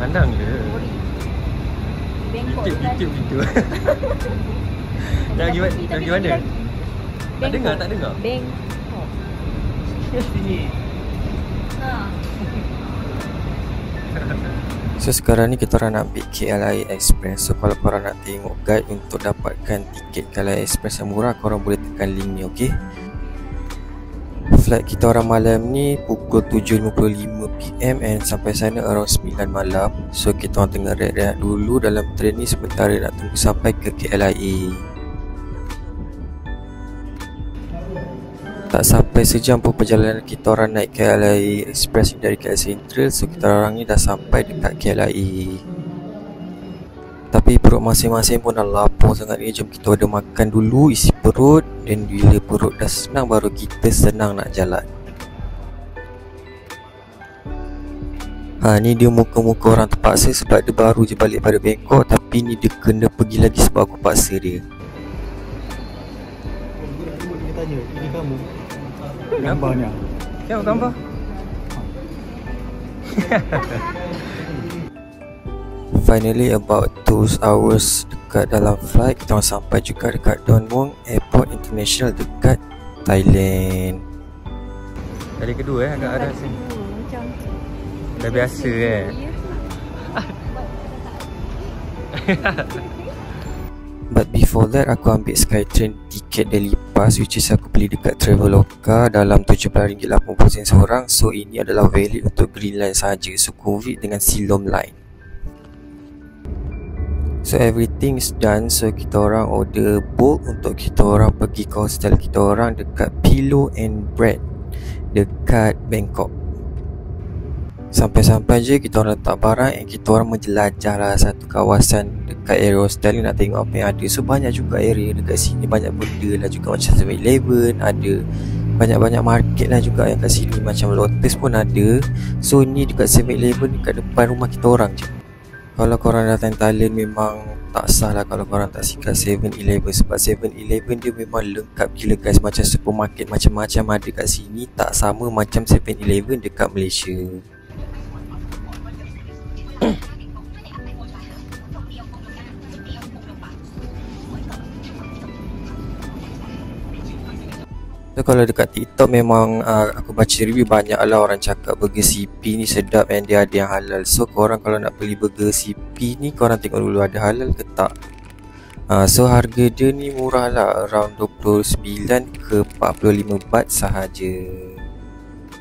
Pandang ke? Bengkok Video. Nak pergi mana? Tak dengar? Bengkok. Sini. So sekarang ni kita orang nak ambil KLIA Express. So kalau korang nak tengok guide untuk dapatkan tiket KLIA Express yang murah, korang boleh tekan link ni, okey? Flight kita orang malam ni pukul 7.55 PM and sampai sana around 9 malam. So kita orang tengah rehat-rehat dulu dalam train ni sebentar nak tunggu sampai ke KLIA. Tak sampai sejam pun perjalanan kita orang naik KLIA Express dari KL Sentral. So kita orang ni dah sampai dekat KLIA. Tapi perut masing-masing pun dah lapar sangat ni. Jom kita ada makan dulu, isi perut. Dan bila perut dah senang baru kita senang nak jalan. Ni dia muka-muka orang terpaksa sebab dia baru je balik pada Bangkok. Tapi ni dia kena pergi lagi sebab aku paksa dia. Dia tanya, ini kamu? Gambarnya. Tengok gambar. Finally about 2 hours dekat dalam flight, kita orang sampai juga dekat Don Mueang Airport International dekat Thailand. Kali kedua agak ada sini. Macam Dah biasa But before that aku ambil Skytrain tiket Daily Pass, which is aku beli dekat Traveloka dalam RM17.80 seorang. So ini adalah valid untuk Green Line saja, Sukhumvit dengan Silom Line. So everything is done. So kita orang order book untuk kita orang pergi ke hostel kita orang dekat Pillow and Bread dekat Bangkok. Sampai-sampai je kita orang letak barang and kita orang menjelajah lah satu kawasan dekat area hostel ni nak tengok apa yang ada. So banyak juga area dekat sini, banyak benda lah juga macam 7-Eleven, ada banyak-banyak market lah juga yang kat sini, macam Lotus pun ada. So ni dekat 7-Eleven dekat depan rumah kita orang je. Kalau korang datang Thailand memang tak sah lah kalau korang tak sikat 7-Eleven. Sebab 7-Eleven dia memang lengkap gila guys. Macam supermarket macam-macam ada kat sini. Tak sama macam 7-Eleven dekat Malaysia. So kalau dekat TikTok memang aku baca review banyak lah orang cakap burger CP ni sedap and dia ada yang halal. So korang kalau nak beli burger CP ni korang tengok dulu ada halal ke tak. So harga dia ni murah lah, around 29 ke 45 baht sahaja.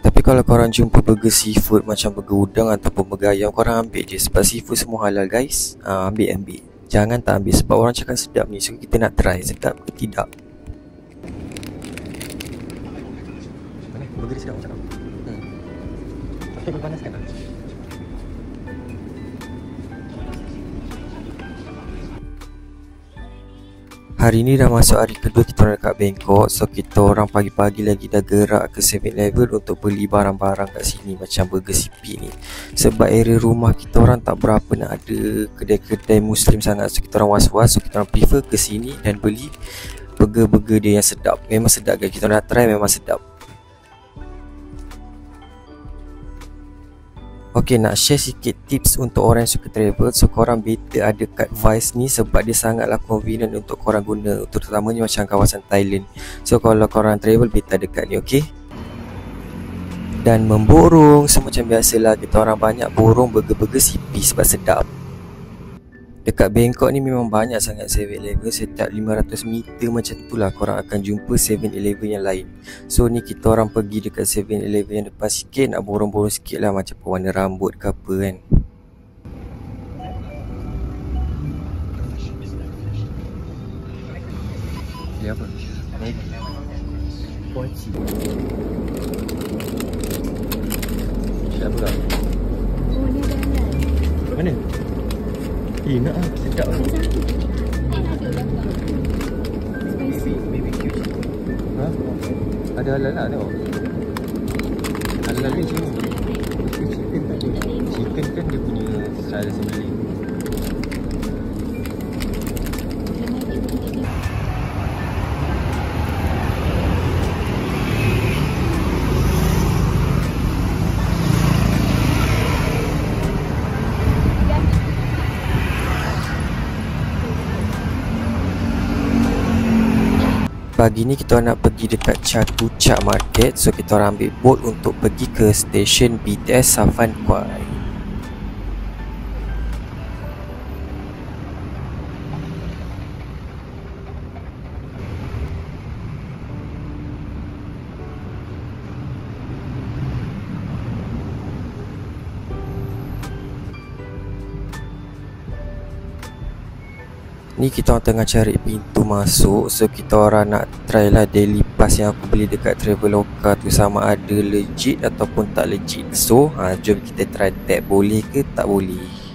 Tapi kalau korang jumpa burger seafood macam burger udang ataupun burger ayam, korang ambil je sebab seafood semua halal guys. Ambil. Jangan tak ambil sebab orang cakap sedap ni. So kita nak try sedap ke tidak. Burger dia sedap macam apa? Tapi kau panaskan tak? Hari ni dah masuk hari kedua kita orang dekat Bangkok. So kita orang pagi-pagi lagi dah gerak ke 7-Eleven untuk beli barang-barang kat sini macam burger CP ni. Sebab area rumah kita orang tak berapa nak ada kedai-kedai Muslim sangat. So kita orang was-was. So kita orang prefer ke sini dan beli burger-burger dia yang sedap. Memang sedap guys, kita nak try memang sedap. Okay, nak share sikit tips untuk orang yang suka travel. So korang better ada kat Vice ni sebab dia sangatlah convenient untuk korang guna, terutamanya macam kawasan Thailand. So kalau korang travel better dekat ni, okay. Dan memborong, so macam biasalah kita orang banyak borong burger-burger CP sebab sedap. Dekat Bangkok ni memang banyak sangat 7-Eleven. Setiap 500 meter macam tu lah korang akan jumpa 7-Eleven yang lain. So ni kita orang pergi dekat 7-Eleven yang depan sikit, nak borong-borong sikit lah macam pewarna rambut ke apa kan. Dia apa? Poci. Sedap pula. Oh ni ada halal. Mana? Nak sedap lah. Ada gambar spicy BBQ chicken. Ada halal lah tengok. Halal ni semua. Chicken tak ada. Chicken kan dia punya style sendiri. Pagi ni kita nak pergi dekat Chatuchak Market. So kita orang ambil boat untuk pergi ke stesen BTS Safan Kuai. Ni kita orang tengah cari pintu masuk. So kita orang nak try lah daily pass yang aku beli dekat Traveloka tu sama ada legit ataupun tak legit. So jom kita try tap boleh ke tak boleh.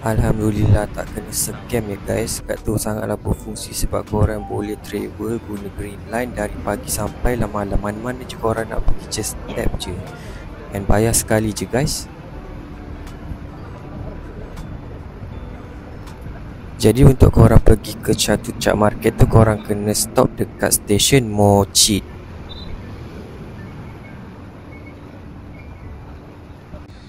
Alhamdulillah tak kena scam ya guys. Kat tu sangatlah berfungsi sebab korang boleh travel guna Green Line dari pagi sampai malam. Mana-mana je korang nak pergi, just tap je. And bayar sekali je guys. Jadi untuk korang pergi ke Chatuchak Market tu, korang kena stop dekat stesen Mochit.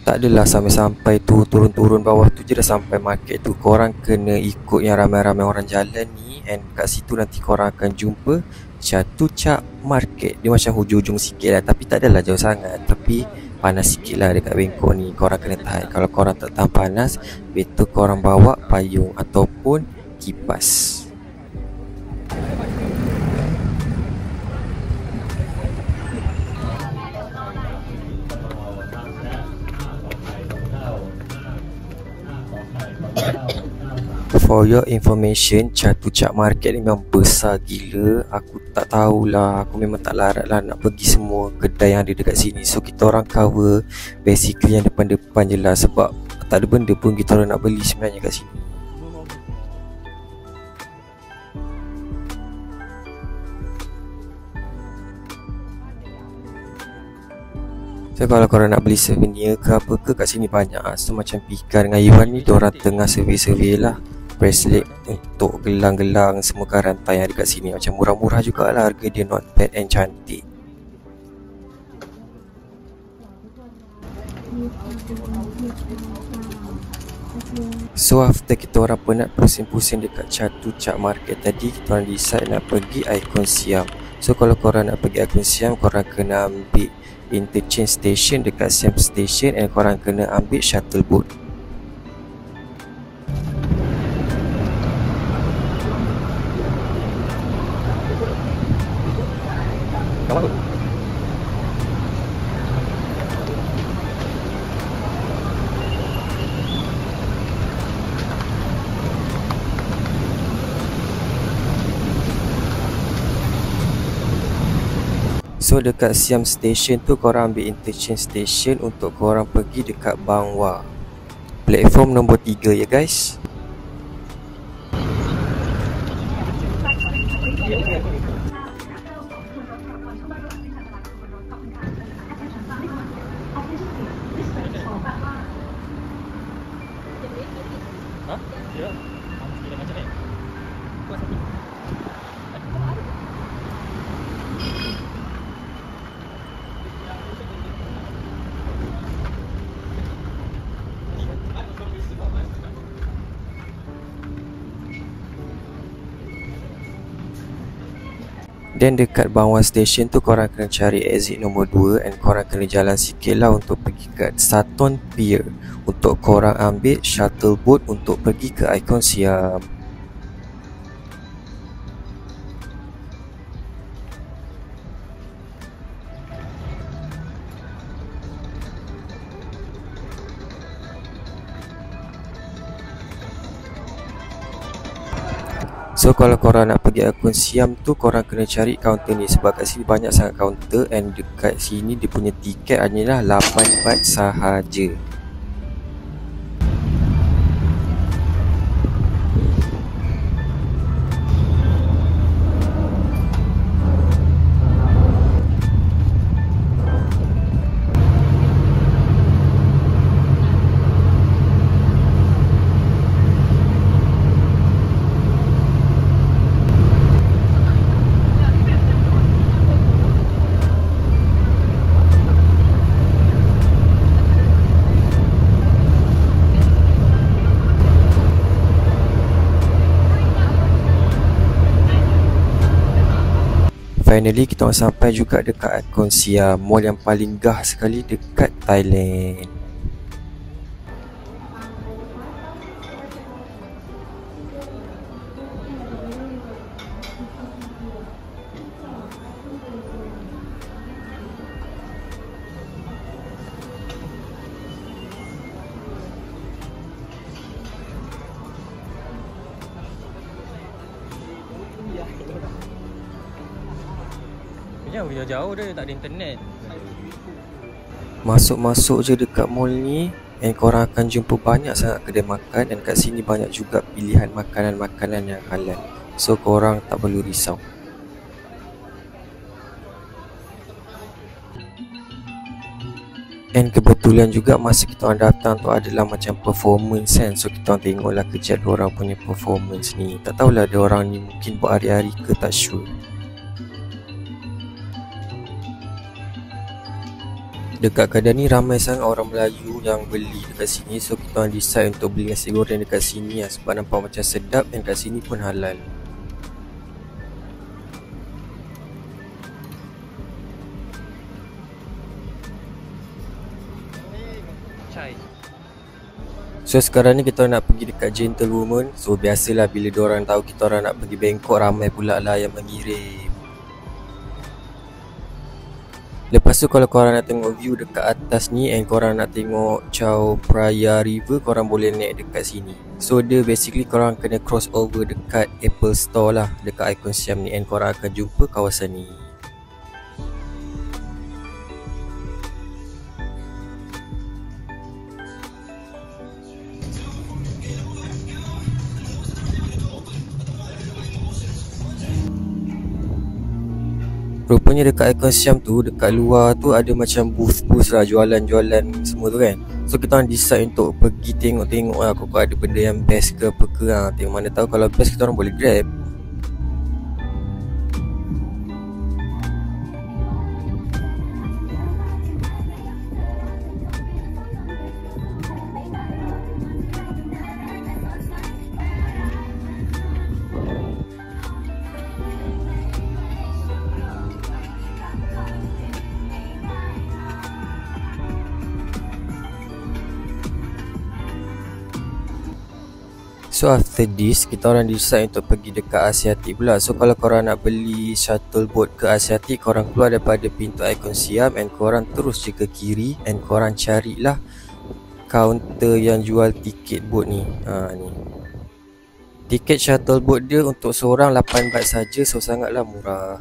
Tak adalah sampai-sampai tu turun-turun bawah tu je dah sampai market tu. Korang kena ikut yang ramai-ramai orang jalan ni. And kat situ nanti korang akan jumpa Chatuchak Market. Dia macam hujung-hujung sikit lah, tapi tak adalah jauh sangat. Tapi panas sikit lah dekat Bangkok ni. Korang kena tahan. Kalau korang tak tahan panas, better korang bawa payung ataupun kipas. For your information, Chatuchak Market ni memang besar gila. Aku tak tahulah, aku memang tak larat lah nak pergi semua kedai yang ada dekat sini. So kita orang cover basically yang depan-depan je lah, sebab tak ada benda pun kita orang nak beli sebenarnya kat sini. So kalau korang nak beli souvenir ke apa ke, kat sini banyak. So macam Pika dengan Iwan ni, diorang tengah survey-survey lah bracelet untuk gelang-gelang semua rantai yang ada kat sini. Macam murah-murah jugalah, harga dia not bad and cantik. So after kita orang penat pusing-pusing dekat Chatuchak Market tadi, kita orang decide nak pergi Icon Siam. So kalau korang nak pergi Icon Siam, korang kena ambil interchange station dekat Siam Station, and korang kena ambil shuttle boat. Kawan tu. So dekat Siam Station tu, korang ambil interchange station untuk korang pergi dekat Bangwa. Platform nombor 3 ya guys. Dan dekat Bangwa Station tu, korang kena cari exit nombor 2, and korang kena jalan sikit lah untuk pergi ke Saton Pier untuk korang ambil shuttle boat untuk pergi ke Icon Siam. So kalau korang nak pergi Icon Siam tu, korang kena cari kaunter ni, sebab kat sini banyak sangat kaunter, and dekat sini dia punya tiket hanyalah 8 baht sahaja. finally kita orang sampai juga dekat Icon Siam, mall yang paling gah sekali dekat Thailand. Jangan jauh dia tak ada internet. Masuk-masuk je dekat mall ni and korang akan jumpa banyak sangat kedai makan, dan kat sini banyak juga pilihan makanan-makanan yang halal. So korang tak perlu risau. And kebetulan juga masa kita orang datang tu adalah macam performance kan. So kita orang tengoklah kejap diorang punya performance ni. Tak tahulah diorang ni mungkin buat hari-hari ke, tak sure. Dekat kedai ni ramai sangat orang Melayu yang beli dekat sini. So kita orang decide untuk beli nasi goreng dekat sini lah, sebab nampak macam sedap dan kat sini pun halal. So sekarang ni kita nak pergi dekat Gentlewoman. So biasalah bila diorang tahu kita orang nak pergi Bangkok, ramai pula lah yang mengirim. Lepas tu kalau korang nak tengok view dekat atas ni and korang nak tengok Chao Phraya River, korang boleh naik dekat sini. So dia basically korang kena cross over dekat Apple Store lah, dekat Icon Siam ni, and korang akan jumpa kawasan ni. Rupanya dekat Icon Siam tu, dekat luar tu ada macam booth-booth lah, jualan-jualan semua tu kan. So kita orang decide untuk pergi tengok-tengok lah, kok ada benda yang best ke apa ke lah. Tengok mana tahu kalau best kita orang boleh grab. So after this, kita orang decide untuk pergi dekat Asiatik pula. So kalau korang nak beli shuttle boat ke Asiatik, korang keluar daripada pintu Icon Siam and korang terus je ke kiri and korang carilah kaunter yang jual tiket boat ni. Ni tiket shuttle boat dia untuk seorang 8 baht saja, so sangatlah murah.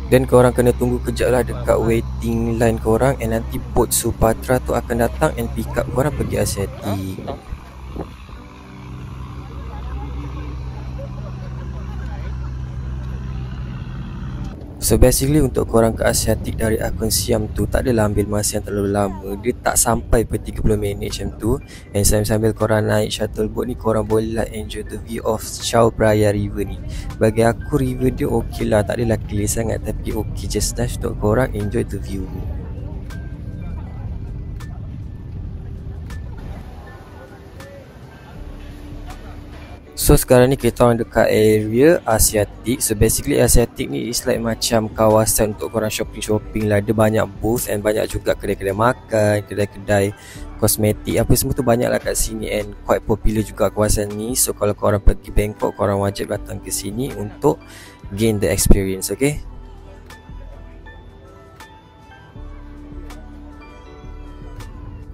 Dan korang kena tunggu kejap lah dekat waiting line korang, and nanti boat Supatra tu akan datang and pick up korang pergi Asiatik. So basically untuk korang ke Asiatik dari Icon Siam tu tak adalah ambil masa yang terlalu lama. Dia tak sampai per 30 minit macam tu. And sambil korang naik shuttle boat ni, korang boleh lah enjoy the view of Chao Phraya River ni. Bagi aku river dia okey lah, tak adalah clear sangat, tapi okey just nice untuk korang enjoy the view. So sekarang ni kita orang dekat area Asiatik. So basically Asiatik ni is like macam kawasan untuk korang shopping lah. Dia banyak booth and banyak juga kedai-kedai makan, kedai-kedai kosmetik, apa semua tu banyak lah kat sini, and quite popular juga kawasan ni. So kalau korang pergi Bangkok, korang wajib datang ke sini untuk gain the experience, okay?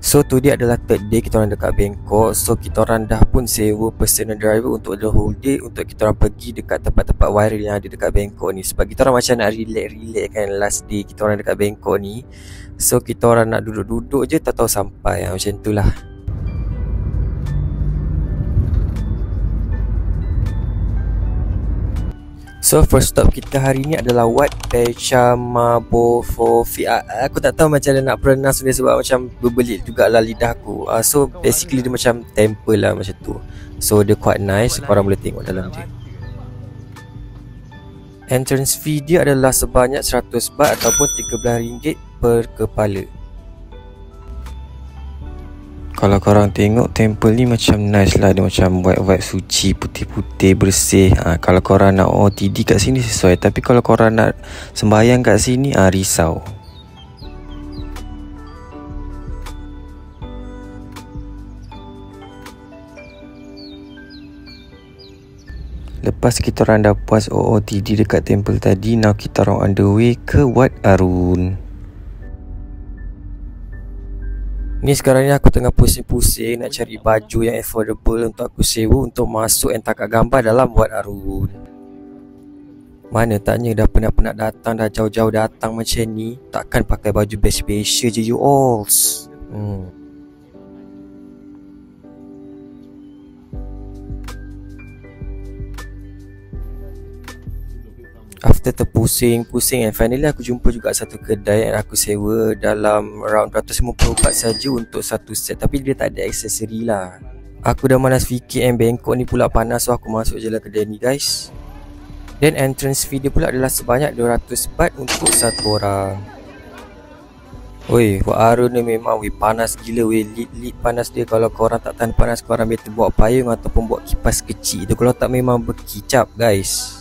So today adalah third day kita orang dekat Bangkok. So kita orang dah pun sewa personal driver untuk the whole day, untuk kita orang pergi dekat tempat-tempat viral yang ada dekat Bangkok ni. Sebab kita orang macam nak relax kan, last day kita orang dekat Bangkok ni. So kita orang nak duduk-duduk je, tak tahu sampai macam tu lah. So first stop kita hari ni adalah Wat Pechamabophofi. Aku tak tahu macam mana nak pronounce dia sebab macam berbelit jugalah lidah aku. So basically dia macam temple lah macam tu. So dia quite nice, korang boleh tengok dalam dia. Entrance fee dia adalah sebanyak 100 baht ataupun RM13 per kepala. Kalau korang tengok temple ni macam nice lah. Dia macam vibe-vibe suci, putih-putih, bersih. Kalau korang nak OOTD kat sini sesuai. Tapi kalau korang nak sembahyang kat sini, risau. Lepas kita orang dah puas OOTD dekat temple tadi, now kita orang on the way ke Wat Arun. Ni sekarang ni aku tengah pusing-pusing nak cari baju yang affordable untuk aku sewa untuk masuk and tangkap gambar dalam Wat Arun. Mana taknya dah penat-penat datang, dah jauh-jauh datang macam ni, takkan pakai baju best-best je you alls. After terpusing-pusing and finally aku jumpa juga satu kedai yang aku sewa dalam around 250 baht saja untuk satu set, tapi dia tak ada aksesori lah. Aku dah malas fikir and Bangkok ni pula panas, so aku masuk je lah kedai ni guys. Dan entrance fee dia pula adalah sebanyak 200 baht untuk satu orang. Oi, Wat Arun ni memang panas gila weh, lit panas dia. Kalau korang tak tahan panas, korang better bawa payung ataupun bawa kipas kecil tu. Kalau tak memang berkicap guys.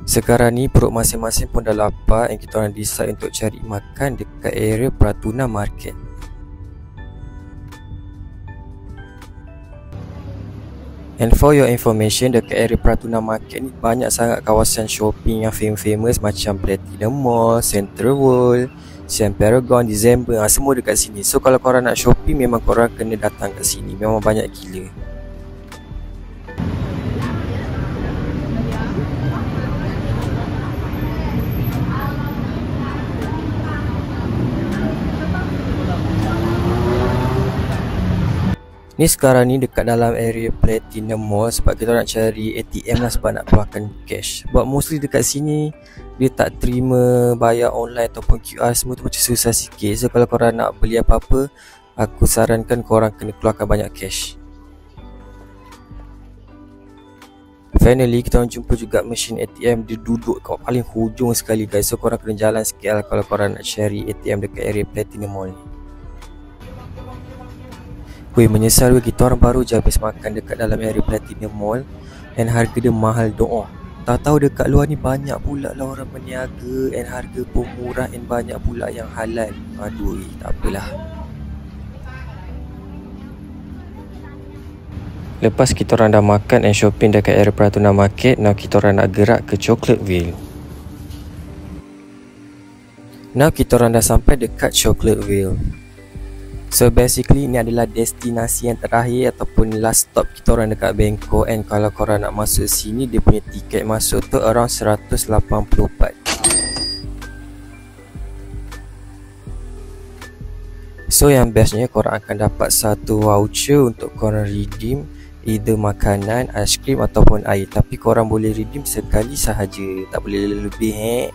Sekarang ni perut masing-masing pun dah lapar and kita orang decide untuk cari makan dekat area Pratuna Market. And for your information, dekat area Pratuna Market ni banyak sangat kawasan shopping yang famous macam Platinum Mall, Central World, Siam Paragon, December, semua dekat sini. So kalau korang nak shopping, memang korang kena datang kat sini. Memang banyak gila. Ni sekarang ni dekat dalam area Platinum Mall sebab kita nak cari ATM lah sebab nak keluarkan cash. Sebab mostly dekat sini dia tak terima bayar online ataupun QR, semua tu macam susah sikit. So kalau korang nak beli apa-apa, aku sarankan korang kena keluarkan banyak cash. Finally kita orang jumpa juga mesin ATM, dia duduk kat paling hujung sekali guys. So korang kena jalan sikit lah kalau korang nak cari ATM dekat area Platinum Mall ni. Weh, menyesal weh, kita orang baru je habis makan dekat dalam area Platinum Mall and harga dia mahal doh. Tahu-tahu dekat luar ni banyak pula lah orang berniaga and harga pun murah and banyak pula yang halal. Aduh, tak apalah. Lepas kita orang dah makan and shopping dekat area Pratuna Market, now kita orang nak gerak ke Chocolateville. Now kita orang dah sampai dekat Chocolateville. So basically ini adalah destinasi yang terakhir ataupun last stop kita orang dekat Bangkok. And kalau korang nak masuk sini, dia punya tiket masuk tu around 180 baht. So yang bestnya korang akan dapat satu voucher untuk korang redeem either makanan, aiskrim ataupun air. Tapi korang boleh redeem sekali sahaja, tak boleh lebih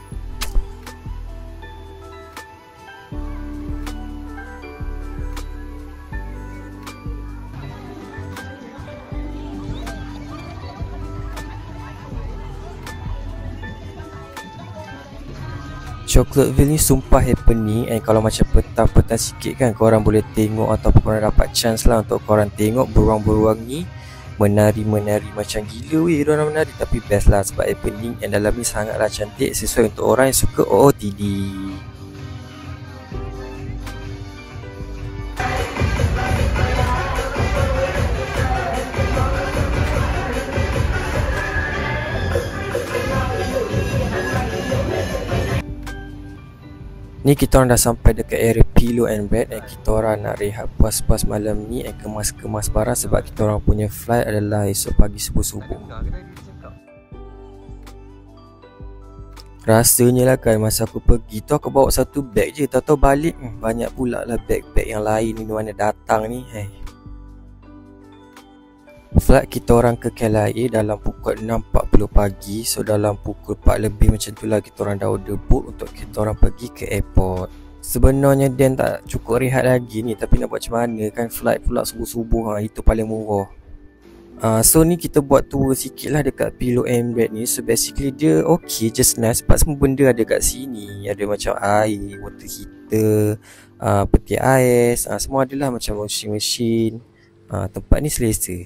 Chocolateville ni sumpah happening. And kalau macam petang-petang sikit kan, korang boleh tengok ataupun korang dapat chance lah untuk korang tengok beruang-beruang ni menari-menari macam gila weh. Diorang menari tapi best lah sebab happening and dalam ni sangatlah cantik, sesuai untuk orang yang suka OOTD. Ni kita orang dah sampai dekat area Pillow and Bed and kita orang nak rehat puas-puas malam ni and kemas-kemas barang sebab kita orang punya flight adalah esok pagi subuh-subuh. Rasanya lah kan masa aku pergi tu aku bawa satu beg je, tahu-tahu balik banyak pula lah beg-beg yang lain ni mana datang ni. Flight kita orang ke KLIA dalam pukul 6.40 pagi. So dalam pukul 4 lebih macam tu lah kita orang dah order book untuk kita orang pergi ke airport. Sebenarnya Dan tak cukup rehat lagi ni, tapi nak buat macam mana kan, flight pula subuh-subuh itu paling murah. So ni kita buat tua sikit lah dekat pillow Emirates ni. So basically dia okay, just nice. Sebab semua benda ada kat sini. Ada macam air, water heater, peti ais, semua adalah macam washing machine. Tempat ni selesa.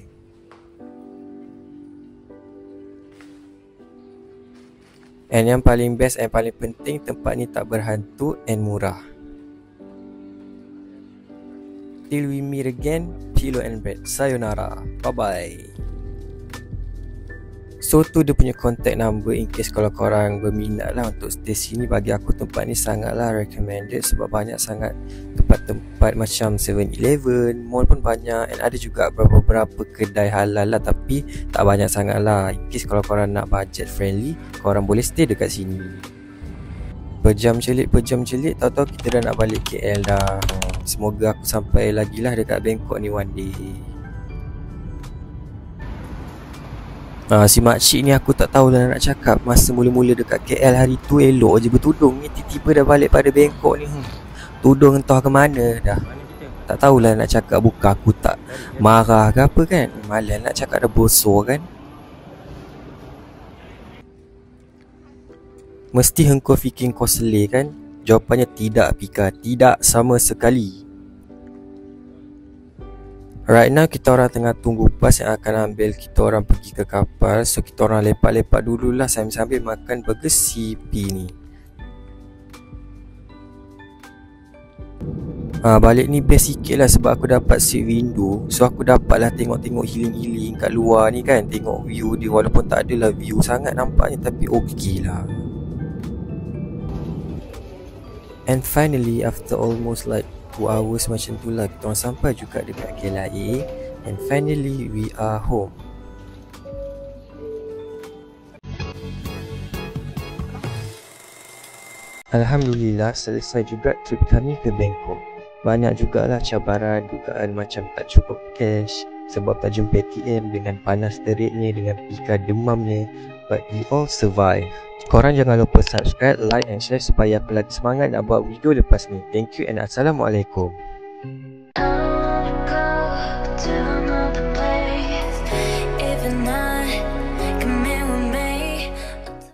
And yang paling best and paling penting, tempat ni tak berhantu and murah. Till we meet again, Pillow and Bed. Sayonara. Bye-bye. So tu dia punya contact number in case kalau korang berminat lah untuk stay sini. Bagi aku tempat ni sangatlah recommended sebab banyak sangat tempat-tempat macam 7-Eleven, mall pun banyak, and ada juga beberapa kedai halal lah, tapi tak banyak sangat lah. In case kalau korang nak budget friendly, korang boleh stay dekat sini. Pejam celik, tahu-tahu kita dah nak balik KL dah. Semoga aku sampai lagi lah dekat Bangkok ni one day. Si makcik ni aku tak tahulah nak cakap. Masa mula-mula dekat KL hari tu elok je bertudung ni, tiba-tiba dah balik pada Bangkok ni. Tudung entah ke mana dah. Tak tahulah nak cakap, bukan aku tak marah ke apa kan. Malas nak cakap dah bosor kan. Mesti hengkau fikir kau seleh kan? Jawapannya tidak, Pika. Tidak sama sekali. Right now kita orang tengah tunggu bas yang akan ambil kita orang pergi ke kapal. So kita orang lepak-lepak dululah sambil-sambil makan burger CP ni. Balik ni best sikit lah sebab aku dapat seat window. So aku dapat lah tengok-tengok healing-healing kat luar ni kan. Tengok view dia, walaupun tak adalah view sangat nampaknya, tapi okey lah. And finally, after almost like 2 hours macam tu lah, kita orang sampai juga dekat KLIA. And finally, we are home. Alhamdulillah, selesai juga trip kami ke Bangkok. Banyak jugalah cabaran, dugaan macam tak cukup cash sebab tak jumpa ATM, dengan panas teriknya, dengan Pika demamnya. But we all survive. Korang jangan lupa subscribe, like and share supaya aku lagi semangat nak buat video lepas ni. Thank you and Assalamualaikum.